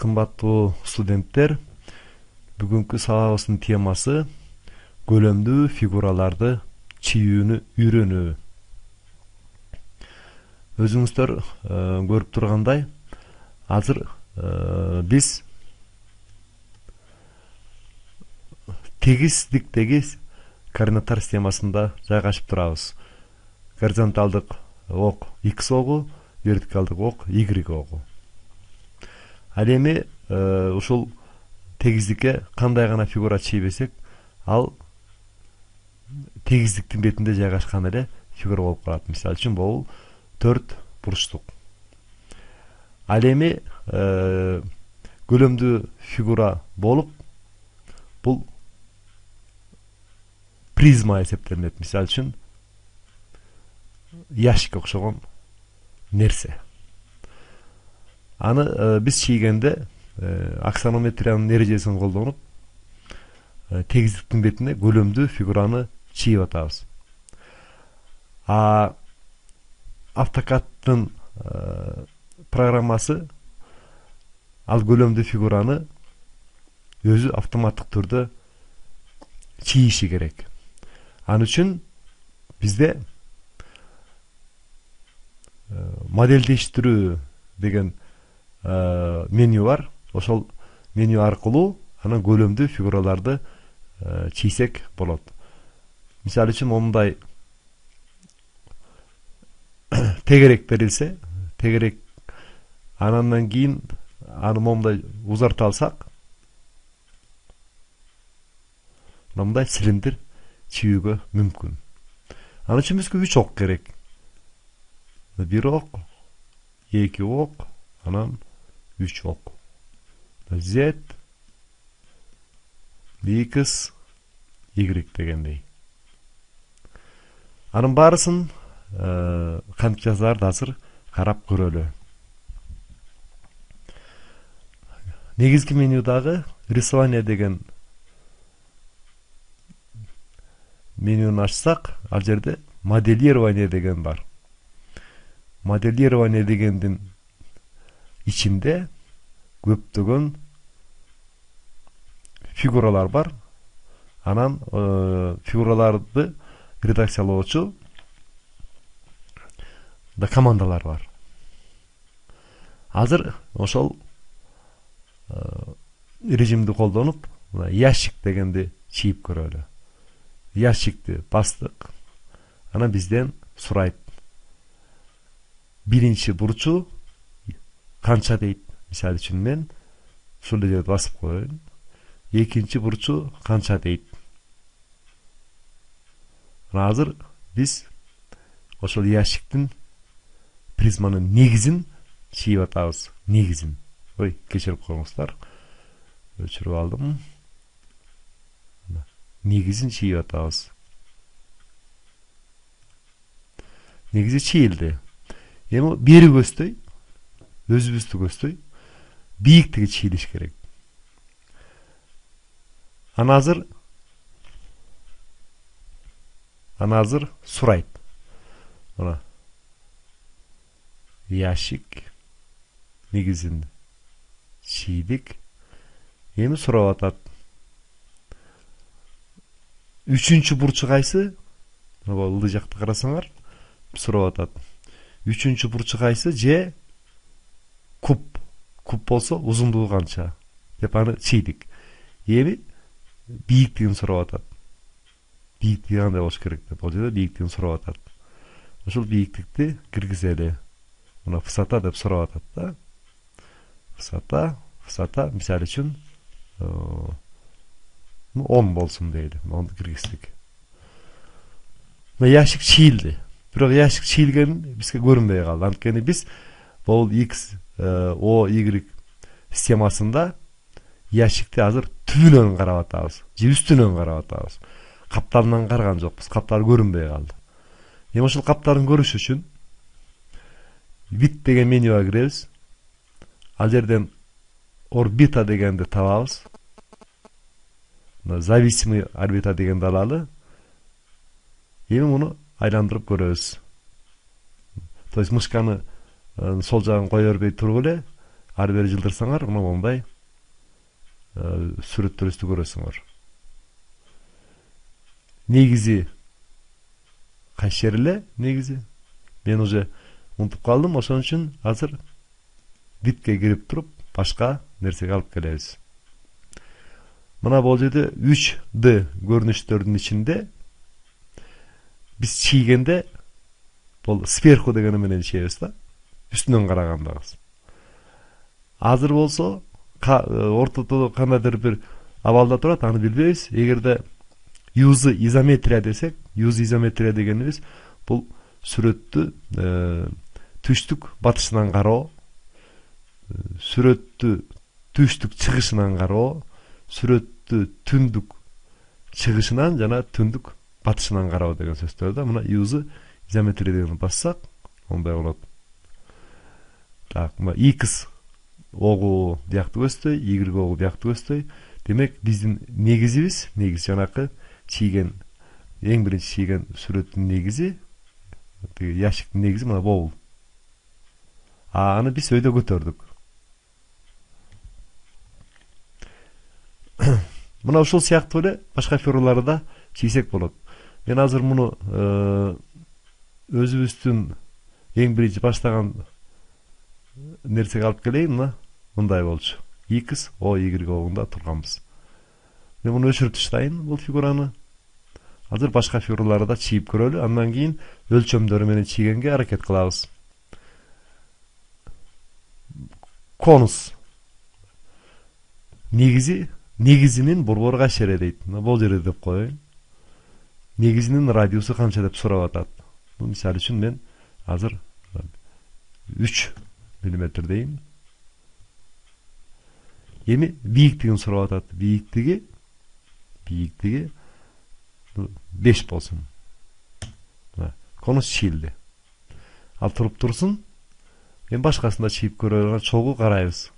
Кымбаттуу студенттер, бүгүнкү сабагыбыздын темасы көлөмдүү фигураларды чийүүнү үйрөнүү. Өзүңүздөр көрүп тургандай, азыр биз тегиздиктеги координаттар системасында жайгашып турабыз. Горизонталдык ок X огу, вертикалдык ок Y огу. Ал эми ушул тегиздикке кандай гана фигура чийбесек, ал тегиздиктин бетинде жайгашкан эле фигура болуп калат. Мисалы үчүн бул 4 бурчтук. Ал эми көлөмдүү фигура болуп, бул призма эсептелинет. Мисалы үчүн ящикке окшогон нерсе. Аны биз чийгенде аксонометриянын эрежесин колдонуп, тегиздиктин бетине көлөмдүү фигураны чийип атабыз. AutoCAD'дын программасы ал көлөмдүү фигураны өзү автоматтык түрдө чийиши керек. Ал үчүн бизде модельдештирүү деген меню бар. Ошол меню аркылуу анан көлөмдүү фигураларды чийсек болот. Мисалы үчүн мондай тегерек берилсе, тегерек андан кийин аны мондай узарта алсак, мындай цилиндр чийүүгө мүмкүн. Ал үчүн бизге 3 ок керек. 1 ок, 2 ок, анан 3 ок. Z, X, Y дегендей. Анын баарысын кантип жасаларды азыр карап көрөлү. Негизги менюдагы рисование деген менюну ачсак, ал жерде моделирование деген бар. Моделирование дегендин ичинде көптөгөн фигуралар бар. Анан фигураларды редакциялоочу да командалар бар. Азыр ошол режимди колдонуп, ящик дегенди чийип көрөлү. Ящикти бастык. Анан бизден сурайт. Биринчи бурчу канча дейт. Мисалы үчүн мен ушул жерди басып коеюн. Экинчи бурчу канча дейт. Азыр биз ошол ящиктин призманын негизин чийип атабыз. Негизин. Ой, кечирип коюңуздар. Өчүрүп алдым. Негизин чийип атабыз. Негизи чийилди. Эми бери көздөй, өзүбүздү көздөй, бийиктиги чийилиш керек. Аны азыр сурайт. Мына ящик негизин чийдик. Эми сурап атат. Үчүнчү бурчу кайсы? Мына ылдый жакта карасаңар, сурап атат. Үчүнчү бурчу кайсы? Же куб. Куб болсо узундугу канча? Деп аны чийдик. Эми бийиктигин сурап атат. Бийиктиги кандай болуш керек деп. Ал жерде бийиктигин сурап атат. Ошол бийиктикти киргизели. Мына высота деп сурап атат да. Высота, мисалы үчүн 10 болсун дейли. Онду киргиздик. Ящик чийилди. Бирок ящик чийилген бизге көрүнбөй калды. Анткени биз бул X, O, Y системасында ящикти азыр түбүнөн карап атабыз. Же үстүнөн карап атабыз. Капталынан караган жокпуз. Каптал көрүнбөй калды. Эми ошол капталын көрүш үчүн вид деген менюга киребиз. Ал жерден орбита дегенди табабыз. Зависимый орбита дегенди алалы. Эми муну айландырып көрөбүз. То есть мышканы сол жагын кое бербей туруп эле ары бери жылдырсаңар, мына мондай сүрөттөрүбүздү көрөсүңөр. Негизи кайсы жер эле негизи? Мен уже унутуп калдым, ошон үчүн азыр битке кирип туруп башка нерсеге алып келебиз. Мына бул жерде 3D көрүнүштөрдүн ичинде биз чийгенде бул сверху дегени менен чийебиз да, үстүнөн карагандабыз. Азыр болсо ортодо кандайдыр бир абалда турат, аны билбейбиз. Эгерде use изометрия десек, use изометрия дегенибиз бул сүрөттү түштүк батышынан кароо, сүрөттү түштүк чыгышынан кароо, сүрөттү түндүк чыгышынан жана түндүк батышынан кароо деген сөздөр да. Мына use изометрия дегенди бассак, ондай болот. Так, мына x огу бияктуу көздөй, y огу бияктуу көздөй. Демек, биздин негизибиз, негиз жанакы чийген, эң биринчи чийген сүрөттүн негизи, ящиктин негизи мына бул. Аны биз өйдө көтөрдүк. Мына ушул сыяктуу эле башка фигураларды да чийсек болот. Мен азыр муну өзүбүздүн эң биринчи баштаган нерсеге алып келейин. Мына мындай болчу. X, O, Y огунда турганбыз. Мен муну өчүрүп таштайын, бул фигураны. Азыр башка фигураларды да чийип көрөлү, андан кийин өлчөмдөрү менен чийгенге аракет кылабыз. Конус. Негизинин борбору кайсы жерде дейт. Бул жерде деп коеюн. Негизинин радиусу канча деп сурап атат. Мисалы үчүн мен азыр 3 мм дейин. Эми бийиктигин сурап атат. Бийиктиги 5 болсун. Конус чийилди. Ал туруп турсун. Мен башкасында чийип көрөлүн чогуу карайбыз.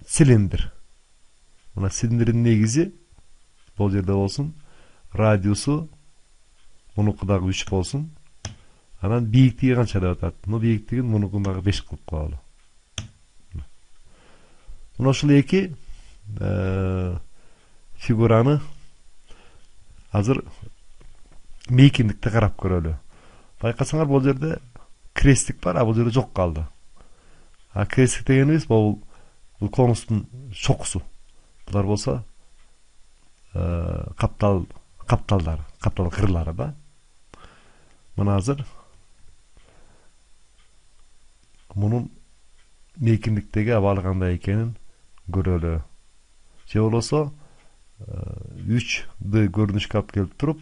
Цилиндр. Мына цилиндрдин негизи бул жерде болсун. Радиусу мунуку дагы 3 болсун. Анан бийиктиги канча деп атат? Мына бийиктигин мунуку дагы 5 кылып коелу. Мына ушул эки фигураны азыр мейкиндикте карап көрөлү. Байкасаңар, бул жерде крестик бар, а бул жерде жок калды. А крестик дегенибиз бул конустун чокусу. Булар болсо каптал кырлары да. Мына азыр мунун мейкиндиктеги абалы кандай экенин көрөлү. Же болбосо 3D көрүнүшкө алып келип туруп,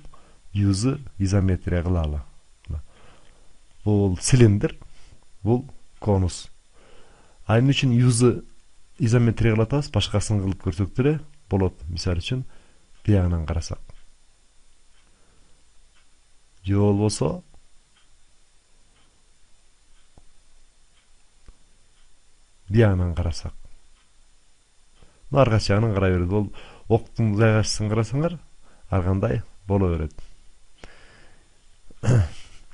use изометрия кылалы. Бул цилиндр, бул конус. Айын үчүн use изометрия кылып атабыз, башкасын кылып көрсөк деле болот. Мисалы үчүн биягынан карасак. Же болбосо биягынан карасак. Арка жагынан карай берет. Бул октун жайгашысын карасаңар, ар кандай боло берет.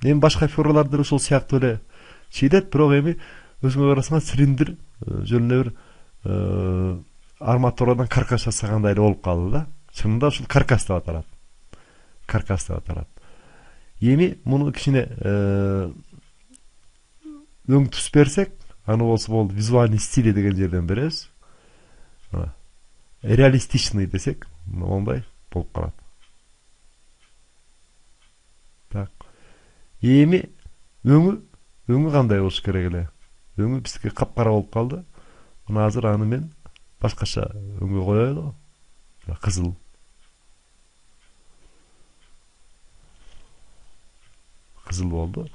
Эми башка фигураларды ушул сыяктуу эле чийдет, бирок эми өзүңө карасаңар цилиндр жөн эле бир арматурадан каркас жасагандай эле болуп калды да. Чынында ушул каркас деп аталат. Каркас деп аталат. Эми муну кичине өң түс берсек, аны болсо болду визуальный стили деген жерден беребиз. Реалистичный десек, мондай болуп калат. Так. Эми өңү кандай болуш керек эле? Өңү бизге капкара болуп калды. Мына азыр аны мен башкача өңгө коелу. Кызыл. Кызыл болду.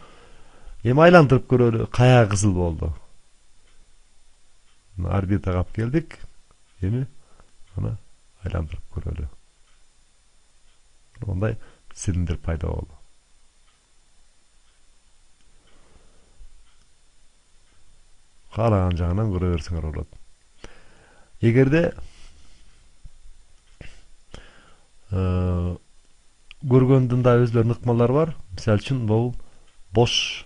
Эми айландырып көрөлү, кая кызыл болду. Орбитага алып келдик. Эми аны айландырып көрөлү. Мондай цилиндр пайда болду. Каалаган жагынан көрө берсеңер болот. Эгерде көргөндүн да өзлөрүнүн ыкмалары бар. Мисалы үчүн бул бош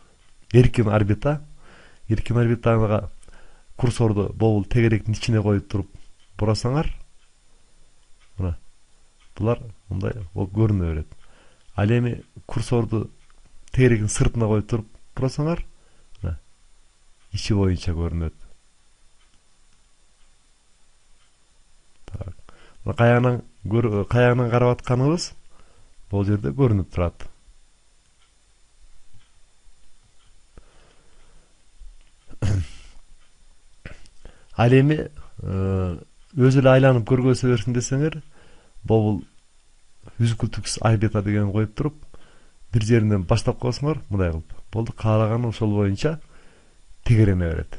эркин орбита. эркин орбитага курсорду бобул тегеректин ичине коюп туруп бурасаңар, мына булар мындай көрүнө берет. Ал эми курсорду тегеректин сыртына коюп туруп бурасаңар, мына ичи боюнча көрүнөт. Так. Каягынан карап атканыбыз бул жерде көрүнүп турат. Ал эми өзү эле айланып көргөзө берсин десеңер, бул үзгүлтүкс орбита деген коюп туруп, бир жеринен баштап койсоңор, мындай кылып, болду, каалаган ошол боюнча тегерене берет.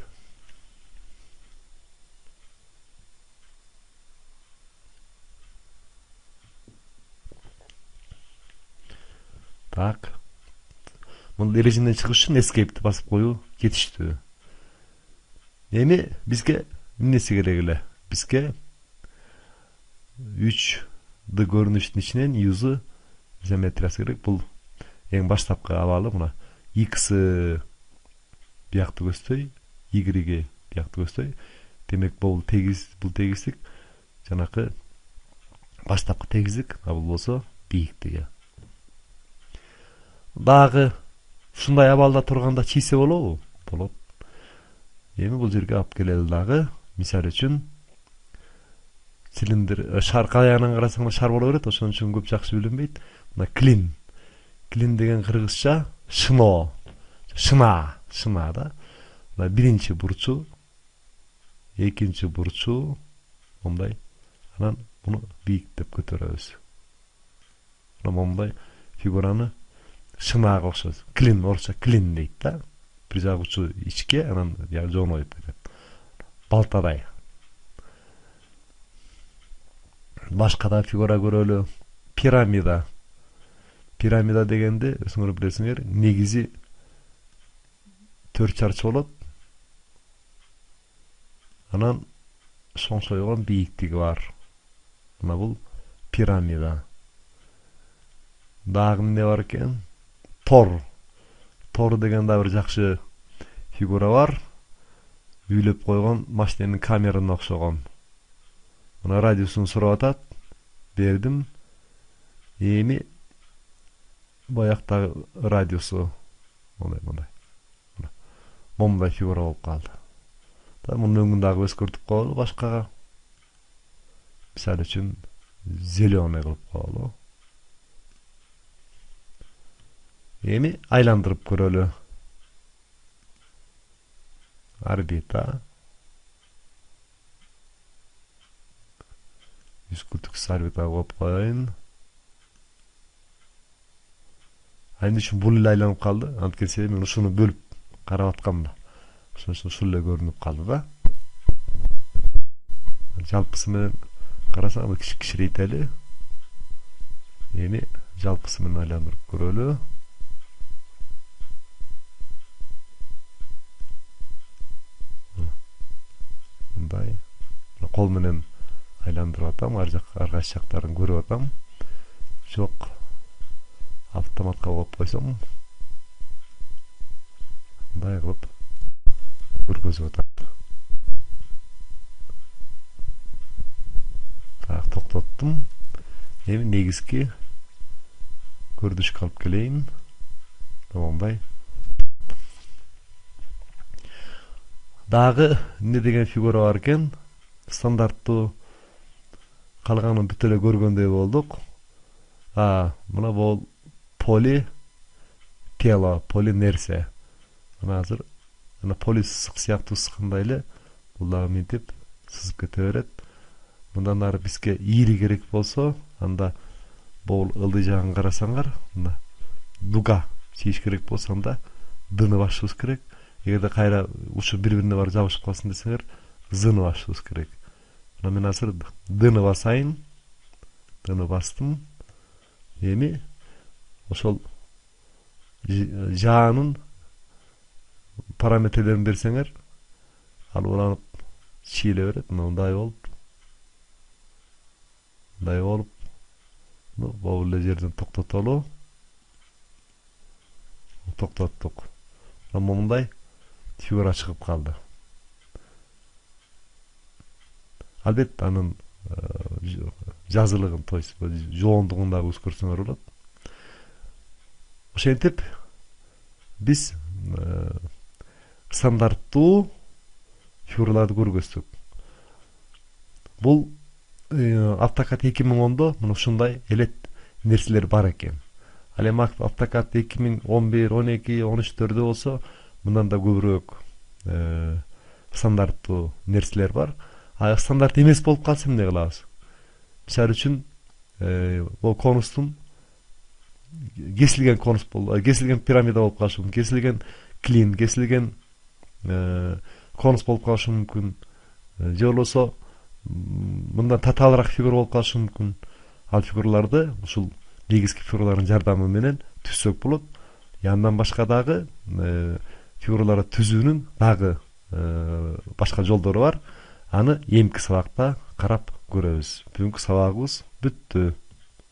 Так. Мында режимден чыгыш үчүн escape'ти басып коюу жетиштүү. Эми бизге эмнеси керек эле? Бизге 3D көрүнүштүн ичинен use изометриясы керек. Бул эң баштапкы абалы, мына X биякты көздөй, Y биякты көздөй. Демек бул тегиздик жанакы баштапкы тегиздик, а бул болсо бийиктиги. Дагы ушундай абалда турганда чийсе болобу? Болот. Эми бул жерге алып келели дагы. Мисал үчүн цилиндр шар каягынан карасаңар шар боло берет, ошон үчүн көп жакшы билинбейт. Мына клин. Клин деген кыргызча шыно. Шына да. Мына биринчи бурчу, экинчи бурчу, мындай. Анан муну бийиктеп көтөрөбүз. Мындай фигураны шынага окшойт. Клин, орусча клин дейт да. Бир жагы учу ичке, анан жоноюп кетет. Балтадай. Башка да фигура көрөлү. Пирамида. Пирамида дегенде, өзүңөр билесиңер, негизи 4 чарчы болот. Анан шоңшойгон бийиктиги бар. Мына бул пирамида. Дагы эмне бар экен? Тор. Тор деген да бир жакшы фигура бар. Үйлөп койгон машиненин камерына окшогон. Мына радиусун сурап атат. Бердим. Эми баяктагы радиусу мындай. Момдай фигура болуп калды. Мунун өңүн дагы өзгөртүп коелу башкага. Мисалы үчүн зеленый кылып коелу. Эми айландырып көрөлү. Орбита. Үзгүлтүкс орбита коюп коеюн. Айны үчүн бул эле айланып калды. Анткени себеби мен ушуну бөлүп карап аткам да. Ошон үчүн ушул эле көрүнүп калды да. Жалпысы менен карасаң кичирейтели. Эми жалпысы менен айландырып көрөлү. Мындай. Кол менен айландырып атам, ар кайсы жактарын көрүп атам. Жок. Автоматка коюп койсом, мындай кылып көргөзүп атат. Так, токтоттум. Эми негизги көрүнүшкө алып келейин. Мындай. Дагы эмне деген фигура бар экен? Стандарттуу калганын бүт эле көргөндөй болдук. Мына бул полинерсия. Мына азыр поли сызык сыяктуу сыккандай эле бул дагы мынтип сызып кете берет. Мындан ары бизге ийри керек болсо, анда бул ылдый жагын карасаңар, мына дуга чийиш керек болсо, анда дыны басышыбыз керек. Эгерде кайра учу бири-бирине бар жабышып калсын десеңер, зыны басышыбыз керек. Мына мен азыр дыны басайын. Дыны бастым. Эми ошол жаанын параметрлерин берсеңер, ал уланып чийле берет. Мындай болуп, бул эле жерден токтотолу. Токтоттук. Мындай фигура чыгып калды. Албетте анын жазылыгын, то есть жоондугун дагы көз көрсөңөр болот. Ошентип биз стандарттуу фигураларды көргөздүк. Бул AutoCAD 2010-до мына ушундай эле нерселер бар экен. Ал эми AutoCAD 2011, 12, 13-төрдө болсо мындан да көбүрөөк стандарттуу нерселер бар. А стандарт эмес болуп калса эмне кылабыз? Мисалы үчүн бул конустун кесилген конус кесилген пирамида болуп калышы мүмкүн, кесилген клин, кесилген конус болуп калышы мүмкүн. Же болбосо мындан татаалыраак фигура болуп калышы мүмкүн. Ал фигураларды ушул негизги фигуралардын жардамы менен түзсөк болот. Андан башка дагы фигураларды түзүүнүн дагы башка жолдору бар. Аны эмки сабакта карап көрөбүз. Бүгүнкү сабагыбыз бүттү.